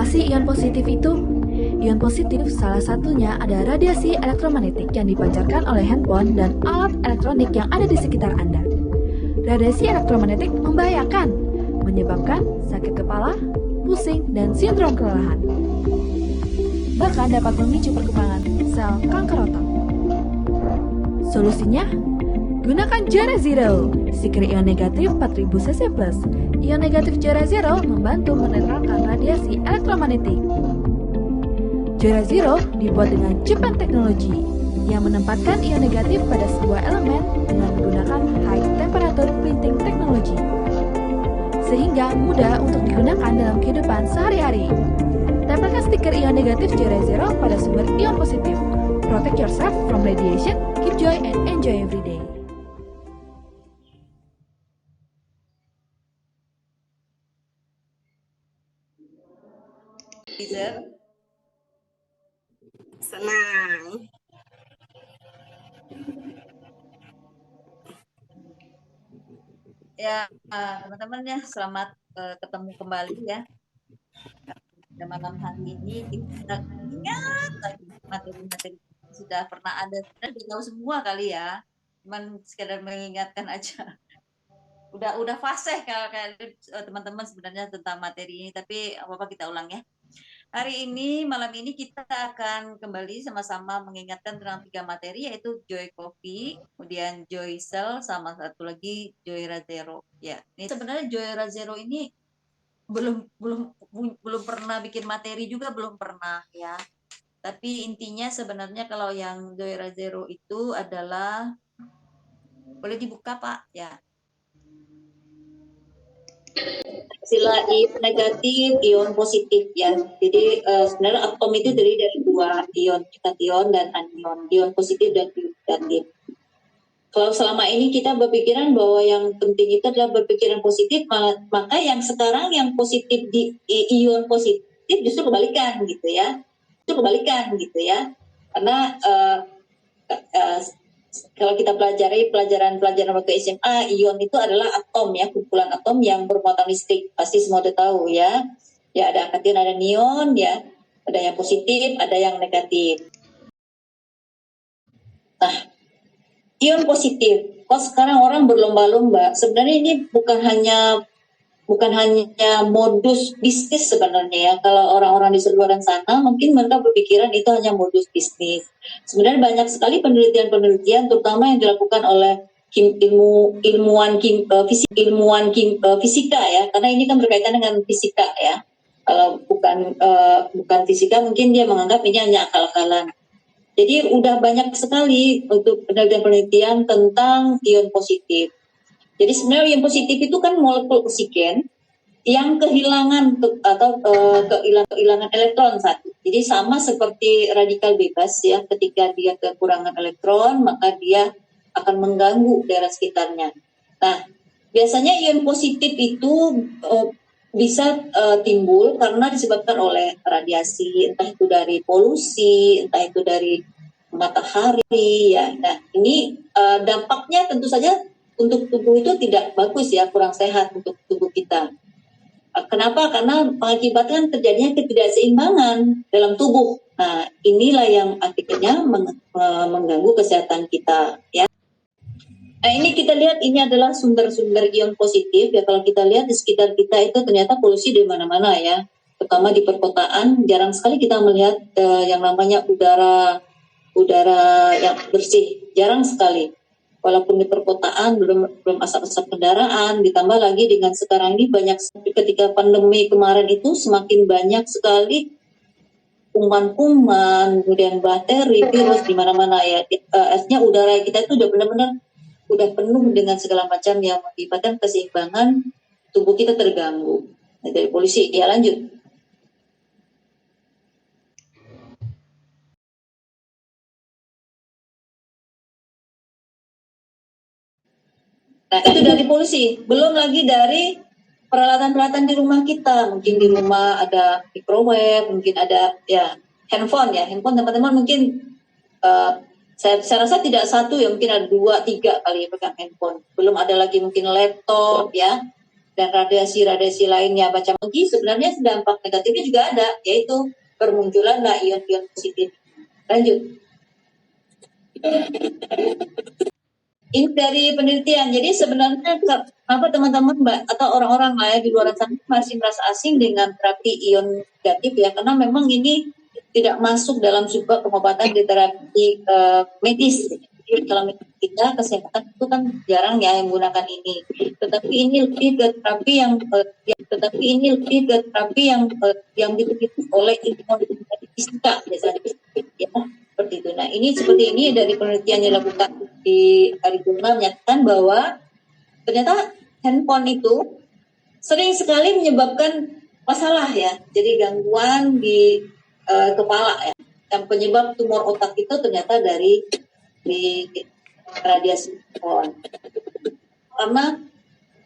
Apa sih ion positif itu? Ion positif salah satunya ada radiasi elektromagnetik yang dipancarkan oleh handphone dan alat elektronik yang ada di sekitar Anda. Radiasi elektromagnetik membahayakan, menyebabkan sakit kepala, pusing, dan sindrom kelelahan. Bahkan dapat memicu perkembangan sel kanker otak. Solusinya? Gunakan Jera Zero, Secret ion negatif 4000 cc+. Ion negatif Jera Zero membantu menetralkan radiasi elektromagnetik. Jera Zero dibuat dengan Jepang teknologi yang menempatkan ion negatif pada sebuah elemen dengan menggunakan high temperature printing technology, sehingga mudah untuk digunakan dalam kehidupan sehari-hari. Tempelkan stiker ion negatif Jera Zero pada sumber ion positif. Protect yourself from radiation, keep joy and enjoy every day. Senang. Ya, teman-teman ya, selamat ketemu kembali ya. Pada malam hari ini kita ingat lagi materi-materi sudah pernah ada, sudah tahu semua kali ya. Cuman sekedar mengingatkan aja. Udah fasih kalau teman-teman sebenarnya tentang materi ini, tapi apa-apa kita ulang ya. Hari ini, malam ini kita akan kembali sama-sama mengingatkan tentang 3 materi, yaitu Joy Coffee, kemudian Joy Cell, sama satu lagi Joy Razero. Ya, ini sebenarnya Joy Razero ini belum pernah bikin materi juga, belum pernah ya. Tapi intinya sebenarnya kalau yang Joy Razero itu adalah, boleh dibuka Pak ya. Sila ion negatif, ion positif ya. Jadi sebenarnya atom itu terdiri dari 2 ion, kation dan anion, ion positif dan ion negatif. Kalau selama ini kita berpikiran bahwa yang penting itu adalah berpikiran positif, maka yang sekarang yang positif di ion positif justru kebalikan gitu ya. Karena kalau kita pelajari pelajaran waktu SMA, ion itu adalah atom ya, kumpulan atom yang bermuatan listrik. Pasti semua udah tahu ya. Ya ada kation, ada anion ya, ada yang positif, ada yang negatif. Nah, ion positif. Kok sekarang orang berlomba-lomba? Sebenarnya ini bukan hanya modus bisnis sebenarnya ya. Kalau orang-orang di luar sana mungkin mereka berpikiran itu hanya modus bisnis. Sebenarnya banyak sekali penelitian terutama yang dilakukan oleh ilmuwan fisika ya, karena ini kan berkaitan dengan fisika ya. Kalau bukan fisika mungkin dia menganggap ini hanya akal-akalan. Jadi udah banyak sekali untuk penelitian tentang ion positif. Jadi sebenarnya ion positif itu kan molekul oksigen yang kehilangan kehilangan elektron satu. Jadi sama seperti radikal bebas ya, ketika dia kekurangan elektron maka dia akan mengganggu daerah sekitarnya. Nah, biasanya ion positif itu bisa timbul karena disebabkan oleh radiasi, entah itu dari polusi, entah itu dari matahari ya. Nah, ini dampaknya tentu saja untuk tubuh itu tidak bagus ya, kurang sehat untuk tubuh kita. Kenapa? Karena mengakibatkan terjadinya ketidakseimbangan dalam tubuh. Nah, inilah yang akhirnya mengganggu kesehatan kita ya. Nah, ini kita lihat ini adalah sumber-sumber ion positif ya. Kalau kita lihat di sekitar kita itu ternyata polusi di mana-mana ya. Terutama di perkotaan jarang sekali kita melihat yang namanya udara yang bersih, jarang sekali. Walaupun di perkotaan belum asap-asap kendaraan, ditambah lagi dengan sekarang ini banyak, ketika pandemi kemarin itu semakin banyak sekali kuman-kuman, kemudian bakteri, virus di mana-mana ya. Artinya udara kita itu udah benar-benar udah penuh dengan segala macam yang mengakibatkan keseimbangan tubuh kita terganggu. Nah, dari polusi, ya lanjut. Nah, itu dari polusi. Belum lagi dari peralatan-peralatan di rumah kita. Mungkin di rumah ada microwave, mungkin ada ya handphone ya. Handphone teman-teman mungkin saya rasa tidak satu ya, mungkin ada 2, 3 kali pegang handphone. Belum ada lagi mungkin laptop ya. dan radiasi-radiasi lainnya macam lagi, sebenarnya dampak negatifnya juga ada, yaitu bermunculan ion-ion positif. Lanjut. Ini dari penelitian. Jadi sebenarnya apa teman-teman atau orang-orang lah ya di luar sana masih merasa asing dengan terapi ion negatif ya, karena memang ini tidak masuk dalam sebuah pengobatan di terapi medis. Jadi kalau kita kesehatan itu kan jarang ya yang menggunakan ini. Tetapi ini lebih ke terapi yang dipilih oleh fisika biasanya ya, seperti itu. Nah, ini seperti ini dari penelitian yang dilakukan di Arizona menyatakan bahwa ternyata handphone itu sering sekali menyebabkan masalah ya. Jadi gangguan di kepala ya. Yang penyebab tumor otak itu ternyata dari radiasi handphone. Karena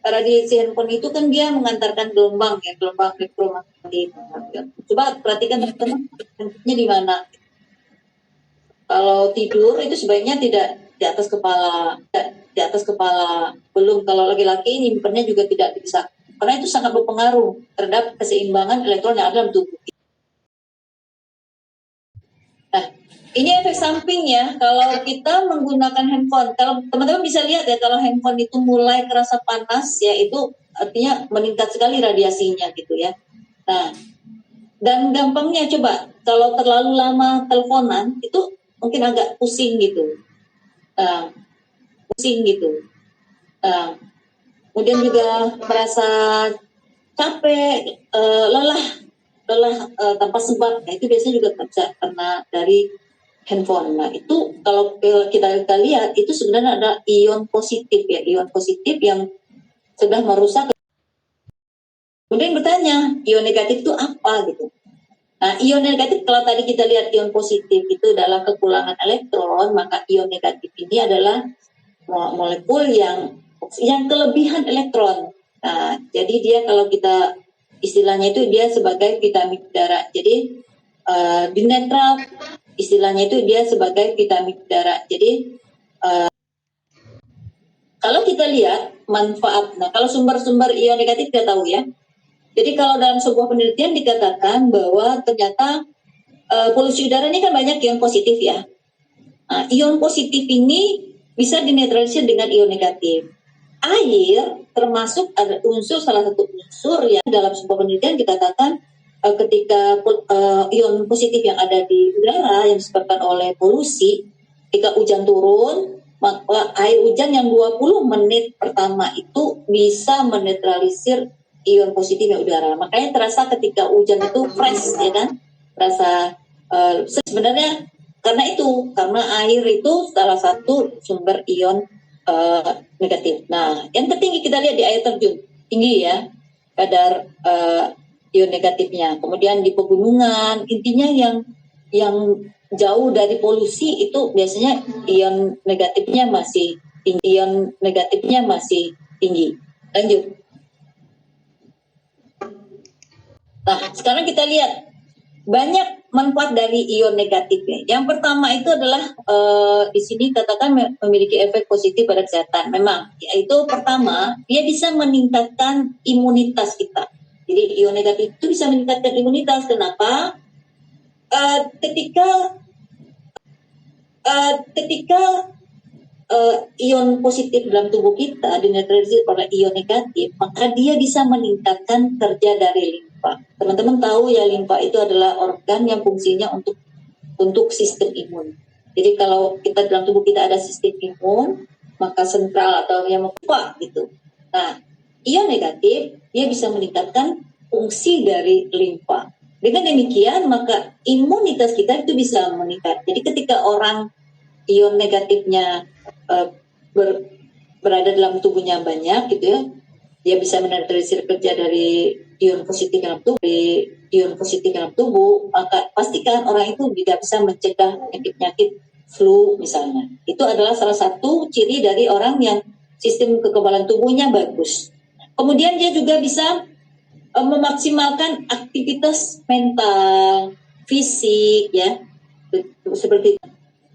radiasi handphone itu kan dia mengantarkan gelombang elektromagnetik. Coba perhatikan teman-teman, handphonenya di mana. Kalau tidur itu sebaiknya tidak di atas kepala. Belum kalau laki-laki nyimpennya juga tidak bisa. Karena itu sangat berpengaruh terhadap keseimbangan elektron yang ada dalam tubuh. Nah, ini efek samping ya. Kalau kita menggunakan handphone, kalau teman-teman bisa lihat ya, kalau handphone itu mulai kerasa panas ya, itu artinya meningkat sekali radiasinya gitu ya. Nah, dan gampangnya coba kalau terlalu lama teleponan itu mungkin agak pusing gitu. Kemudian juga merasa capek, lelah tanpa sebab. Nah, itu biasanya juga bisa karena dari handphone. Nah, itu kalau kita lihat itu sebenarnya ada ion positif ya, ion positif yang sudah merusak. Kemudian bertanya, ion negatif itu apa gitu. Nah, ion negatif, kalau tadi kita lihat ion positif itu adalah kekurangan elektron, maka ion negatif ini adalah molekul yang kelebihan elektron. Nah, jadi dia kalau kita istilahnya itu dia sebagai vitamin udara. Jadi di netral istilahnya itu dia sebagai vitamin udara. Jadi kalau kita lihat manfaat, nah kalau sumber-sumber ion negatif kita tahu ya. Jadi kalau dalam sebuah penelitian dikatakan bahwa ternyata polusi udara ini kan banyak ion positif ya. Nah, ion positif ini bisa dinetralisir dengan ion negatif. Air termasuk ada salah satu unsur yang dalam sebuah penelitian dikatakan ketika ion positif yang ada di udara yang disebabkan oleh polusi, ketika hujan turun, maka air hujan yang 20 menit pertama itu bisa menetralisir ion positifnya udara. Makanya terasa ketika hujan itu fresh ya kan, terasa sebenarnya karena air itu salah satu sumber ion negatif. Nah, yang tertinggi kita lihat di air terjun, tinggi ya kadar ion negatifnya. Kemudian di pegunungan, intinya yang jauh dari polusi itu biasanya ion negatifnya masih tinggi. Lanjut. Nah, sekarang kita lihat banyak manfaat dari ion negatifnya. Yang pertama itu adalah di sini katakan memiliki efek positif pada kesehatan. Memang, yaitu pertama dia bisa meningkatkan imunitas kita. Jadi ion negatif itu bisa meningkatkan imunitas. Kenapa? Ketika ion positif dalam tubuh kita dinetralisir oleh ion negatif, maka dia bisa meningkatkan kerja dari limfa. Teman-teman tahu ya, limfa itu adalah organ yang fungsinya untuk sistem imun. Jadi kalau kita dalam tubuh kita ada sistem imun, maka sentral atau yang limfa gitu. Nah, ion negatif dia bisa meningkatkan fungsi dari limfa. Dengan demikian maka imunitas kita itu bisa meningkat. Jadi ketika orang ion negatifnya berada dalam tubuhnya banyak gitu ya, dia bisa menetralisir kerja dari ion positif dalam tubuh, maka pastikan orang itu tidak bisa mencegah penyakit flu misalnya. Itu adalah salah satu ciri dari orang yang sistem kekebalan tubuhnya bagus. Kemudian dia juga bisa memaksimalkan aktivitas mental, fisik ya, seperti itu.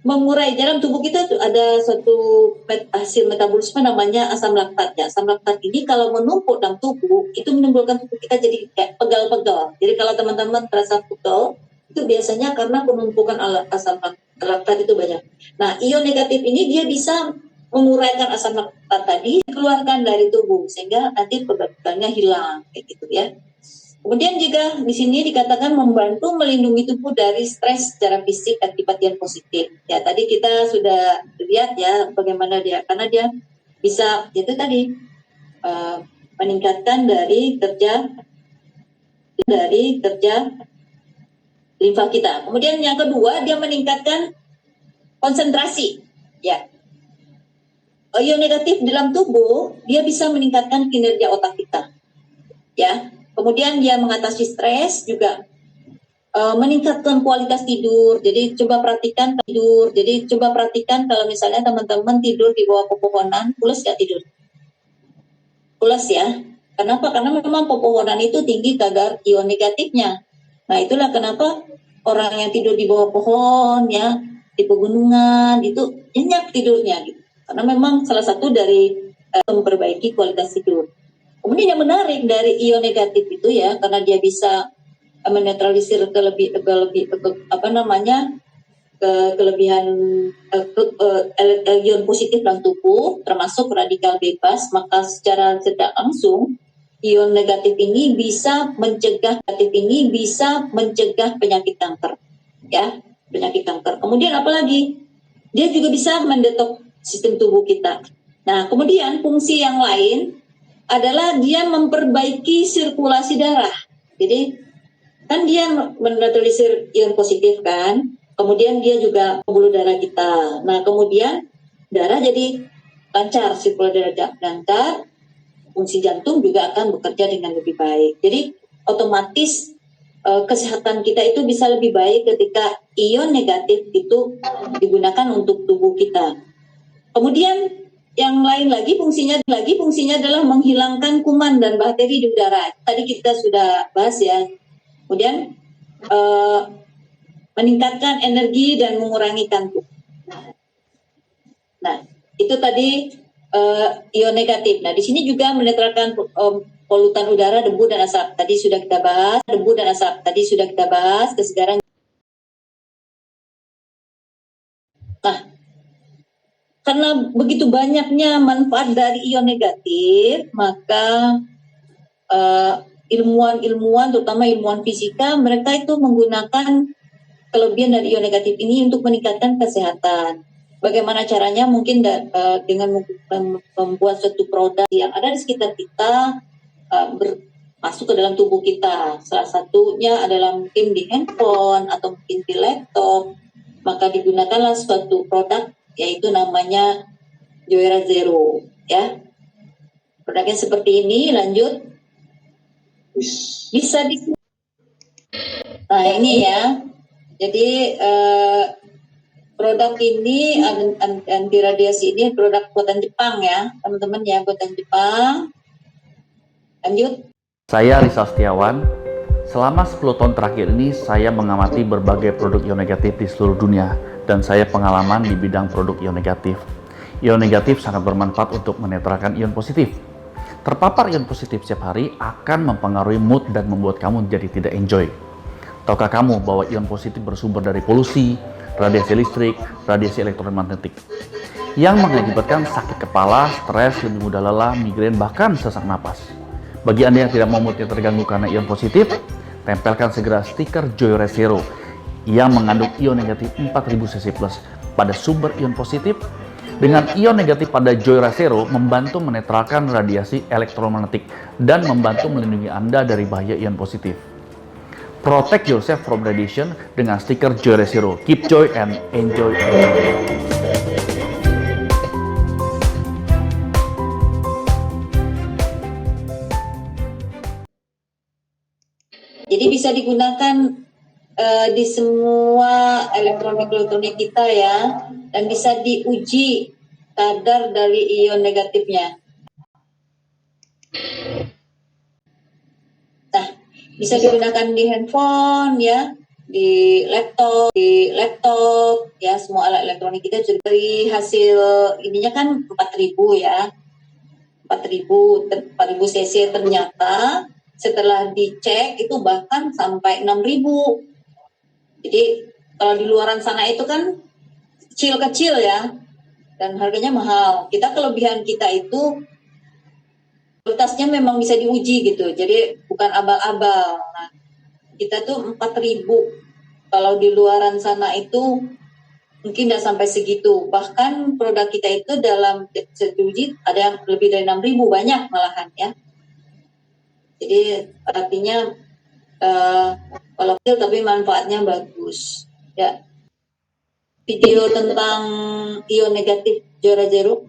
mengurai dalam tubuh kita tuh ada suatu hasil metabolisme namanya asam laktat ya. Asam laktat ini kalau menumpuk dalam tubuh itu menimbulkan tubuh kita jadi kayak pegal-pegal. Jadi kalau teman-teman terasa pegal itu biasanya karena penumpukan asam laktat itu banyak. Nah, ion negatif ini dia bisa menguraikan asam laktat tadi dikeluarkan dari tubuh sehingga nanti pegal-pegalnya hilang kayak gitu ya. Kemudian juga di sini dikatakan membantu melindungi tubuh dari stres secara fisik akibat ion positif. Ya, tadi kita sudah lihat ya bagaimana dia, karena dia bisa itu tadi meningkatkan dari kerja limfa kita. Kemudian yang kedua dia meningkatkan konsentrasi. Ya, ion negatif dalam tubuh dia bisa meningkatkan kinerja otak kita. Ya. Kemudian dia mengatasi stres juga, meningkatkan kualitas tidur. Jadi coba perhatikan tidur. Jadi coba perhatikan kalau misalnya teman-teman tidur di bawah pepohonan, pulas ya tidur. Pulas ya. Kenapa? Karena memang pepohonan itu tinggi kadar ion negatifnya. Nah itulah kenapa orang yang tidur di bawah pohon ya, di pegunungan itu nyenyak tidurnya gitu. Karena memang salah satu dari memperbaiki kualitas tidur. Kemudian yang menarik dari ion negatif itu ya, karena dia bisa menetralisir kelebihan ion positif dalam tubuh, termasuk radikal bebas, maka secara tidak langsung ion negatif ini bisa mencegah penyakit kanker, ya, penyakit kanker. Kemudian apalagi dia juga bisa mendetok sistem tubuh kita. Nah, kemudian fungsi yang lain adalah dia memperbaiki sirkulasi darah. Jadi kan dia menetralisir ion positif kan, kemudian dia juga pembuluh darah kita. Nah kemudian darah jadi lancar, sirkulasi darah lancar, fungsi jantung juga akan bekerja dengan lebih baik. Jadi otomatis kesehatan kita itu bisa lebih baik ketika ion negatif itu digunakan untuk tubuh kita. Kemudian yang lain lagi fungsinya adalah menghilangkan kuman dan bakteri di udara. Tadi kita sudah bahas ya. Kemudian meningkatkan energi dan mengurangi kantuk. Nah, itu tadi ion negatif. Nah, di sini juga menetralkan polutan udara, debu dan asap. Tadi sudah kita bahas kesegaran. Nah, karena begitu banyaknya manfaat dari ion negatif, maka ilmuwan terutama ilmuwan fisika, mereka itu menggunakan kelebihan dari ion negatif ini untuk meningkatkan kesehatan. Bagaimana caranya? Mungkin dengan membuat suatu produk yang ada di sekitar kita masuk ke dalam tubuh kita. Salah satunya adalah mungkin di handphone atau mungkin di laptop. Maka digunakanlah suatu produk yaitu namanya Joera Zero, ya. Produknya seperti ini, lanjut. Bisa di. Nah ini ya. Jadi produk ini anti radiasi ini produk buatan Jepang ya, teman-teman ya, buatan Jepang. Lanjut. Saya Rizal Setiawan. Selama 10 tahun terakhir ini saya mengamati berbagai produk ion negatif di seluruh dunia dan saya pengalaman di bidang produk ion negatif. Ion negatif sangat bermanfaat untuk menetralkan ion positif. Terpapar ion positif setiap hari akan mempengaruhi mood dan membuat kamu jadi tidak enjoy. Tahukah kamu bahwa ion positif bersumber dari polusi, radiasi listrik, radiasi elektromagnetik yang mengakibatkan sakit kepala, stres, lebih mudah lelah, migrain, bahkan sesak napas. Bagi Anda yang tidak mau moodnya terganggu karena ion positif, tempelkan segera stiker Joera Zero yang mengandung ion negatif 4000 cc+ pada sumber ion positif. Dengan ion negatif pada Joera Zero membantu menetralkan radiasi elektromagnetik dan membantu melindungi Anda dari bahaya ion positif. Protect yourself from radiation dengan stiker Joera Zero. Keep joy and enjoy. Jadi bisa digunakan di semua elektronik kita ya, dan bisa diuji kadar dari ion negatifnya. Nah, bisa digunakan di handphone ya, di laptop ya, semua alat elektronik kita juga. Dari hasil ininya kan 4.000 ya, 4.000 cc, ternyata setelah dicek itu bahkan sampai 6.000. Jadi kalau di luaran sana itu kan kecil-kecil ya, dan harganya mahal. Kita kelebihan kita itu kualitasnya memang bisa diuji gitu, jadi bukan abal-abal. Nah, kita tuh 4.000. Kalau di luaran sana itu mungkin tidak sampai segitu. Bahkan produk kita itu dalam diuji ada yang lebih dari 6.000, banyak malahan ya. Jadi artinya kalau kecil tapi manfaatnya bagus. Ya. Video tentang ion negatif Jora Zero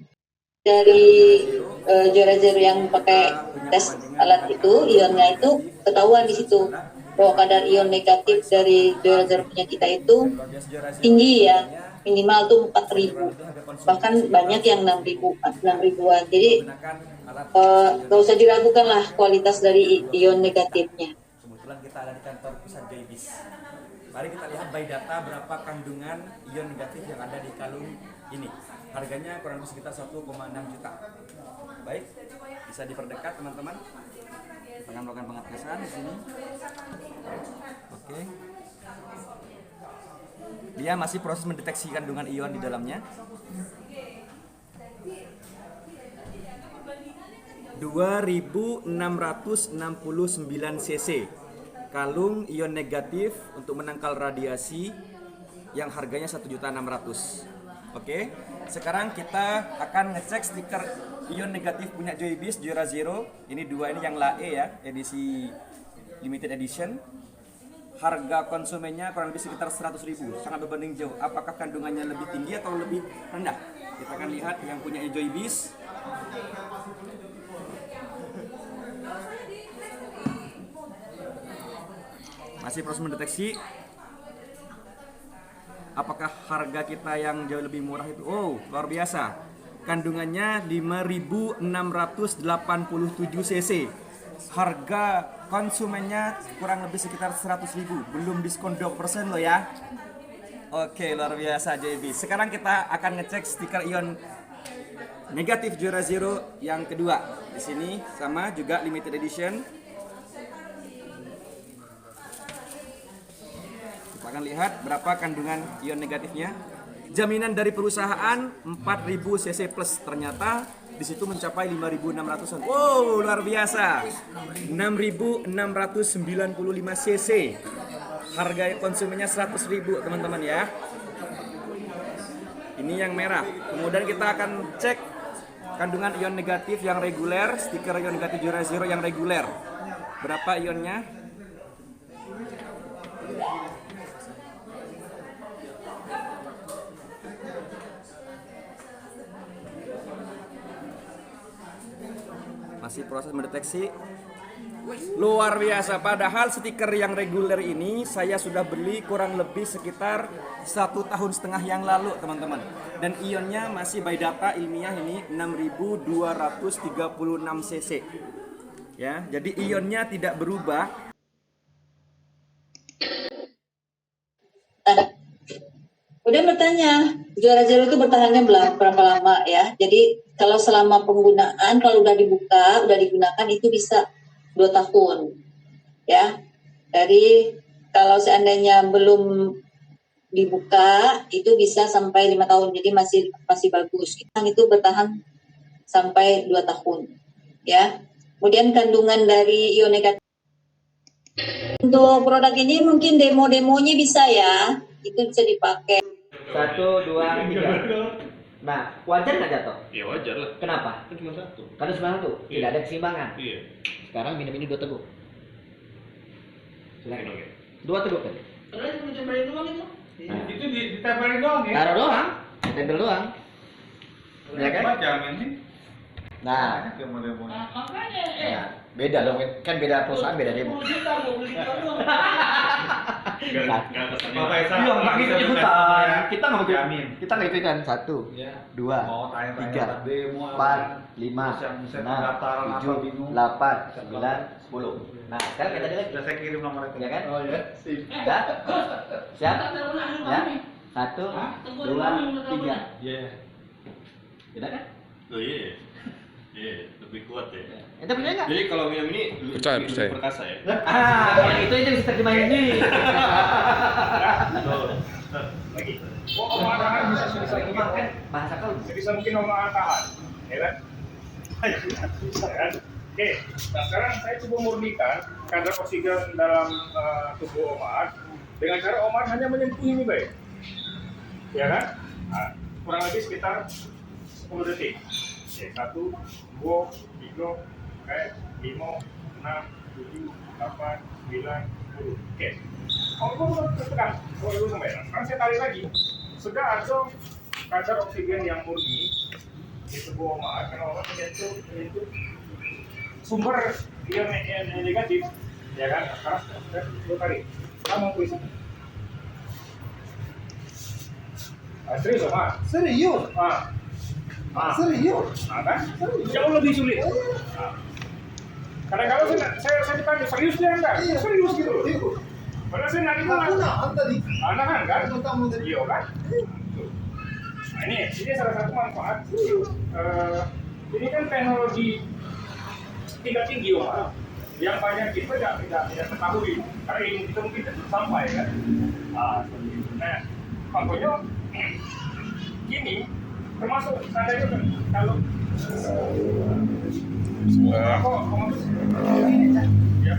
dari Jora Zero yang pakai tes alat itu, ionnya itu ketahuan di situ bahwa kadar ion negatif dari Jora Zero punya kita itu tinggi ya, minimal tuh 4.000, bahkan banyak yang 6.000-an. Jadi gak usah diragukan lah kualitas dari ion negatifnya. Kebetulan kita ada di kantor pusat JBIS. Mari kita lihat by data berapa kandungan ion negatif yang ada di kalung ini. Harganya kurang lebih sekitar 1,6 juta. Baik, bisa diperdekat teman-teman. Akan melakukan pengetesan di sini. Oke. Dia masih proses mendeteksi kandungan ion di dalamnya. 2.669 cc kalung ion negatif untuk menangkal radiasi yang harganya 1.600.000. Oke, sekarang kita akan ngecek stiker ion negatif punya JOYBIS Jora Zero. Ini dua ini yang LAE ya, edisi limited edition. Harga konsumennya kurang lebih sekitar 100.000, sangat berbanding jauh. Apakah kandungannya lebih tinggi atau lebih rendah? Kita akan lihat yang punya JOYBIS. Masih proses mendeteksi apakah harga kita yang jauh lebih murah itu. Oh, luar biasa. Kandungannya 5.687 cc. Harga konsumennya kurang lebih sekitar 100.000. Belum diskon 20% loh ya. Oke, luar biasa JB. Sekarang kita akan ngecek stiker ion negatif Jora Zero yang kedua. Di sini sama juga limited edition. Kita akan lihat berapa kandungan ion negatifnya. Jaminan dari perusahaan 4.000 cc plus, ternyata di situ mencapai 5.600-an. Wow, luar biasa. 6.695 cc. Harga konsumennya 100.000, teman-teman ya. Ini yang merah. Kemudian kita akan cek kandungan ion negatif yang reguler, stiker ion negatif Jora Zero yang reguler. Berapa ionnya? Masih proses mendeteksi. Luar biasa, padahal stiker yang reguler ini saya sudah beli kurang lebih sekitar 1,5 tahun yang lalu, teman-teman. Dan ionnya masih by data ilmiah ini 6.236 cc. Ya, jadi ionnya tidak berubah. Udah bertanya, Jora Zero itu bertahannya berapa lama ya? Jadi kalau selama penggunaan, kalau udah digunakan itu bisa 2 tahun ya. Dari kalau seandainya belum dibuka itu bisa sampai 5 tahun, jadi masih bagus. Itu bertahan sampai 2 tahun ya. Kemudian kandungan dari ion negatif untuk produk ini mungkin demo-demonya bisa ya, itu bisa dipakai. 1, 2, 3. Nah, wajar nggak jatuh? Ya wajar lah. Kenapa? Kan cuma satu. Karena cuma satu, Iya. tidak ada keseimbangan. Iya. Sekarang minum ini 2 teguk. Silakan. Oke. 2 teguk kan? Terus cuma cobain doang itu. Nah. Itu ditempelin doang ya. Taruh doang, tempel doang. Ya kan? Jamin sih. Nah, Makanya nah, beda dong, kan beda perusahaan, beda demo. 10 juta gua beli itu doang. Iya, nggak gitu ikutan. Kita nggak jamin. Kita nggak ikutan. 1, 2, 3, 4, 5, 6, 7, 8, 9, 10. Nah, sekarang kita tadi lagi. Sudah saya kirim nomor itu. Ya kan? Oh ya, sip. Ya? Siap? Ya? 1, 2, 3. Iya. Udah kan? Oh iya. Iya, lebih kuat ya. Ente percaya nggak? Jadi kalau minum ini lebih perkasa ya. Yang itu bisa terjemahin ini. Lagi. Oh, omongan bisa mungkin Kan bahasa kau. sebisa mungkin omongan tahan, ya kan? Ya kan? Oke, nah sekarang saya coba murnikan kadar oksigen dalam tubuh Omar dengan cara Omar hanya menyentuh ini baik, ya kan? Nah, kurang lebih sekitar 10 detik. Oke, 1, 2, 3, 4, 5, 6, 7, 8, 9, 10. Oke. Kalau tekan, dulu sampai. Sekarang saya tarik lagi. Sudah ada kadar oksigen yang murni di tubuh Omar karena Omar menyentuh sumber ion negatif, ya kan? Sekarang saya tarik. Kamu tulis. Serius Omar? Serius? Serius? Nah, kan? Jauh lebih sulit. Nah. Kadang-kadang saya ditanya serius dia enggak? Iya. Serius gitu loh. Padahal saya nanya itu Aku nahan tadi. Anahan kan? Kamu tadi. Iya kan? Nah ini salah satu manfaat. Ini kan teknologi tingkat tinggi Om. Yang banyak kita tidak ketahui karena ilmu kita mungkin tidak sampai kan. Seperti itu. Nah, contohnya gini, termasuk seandainya kan kalau apa ya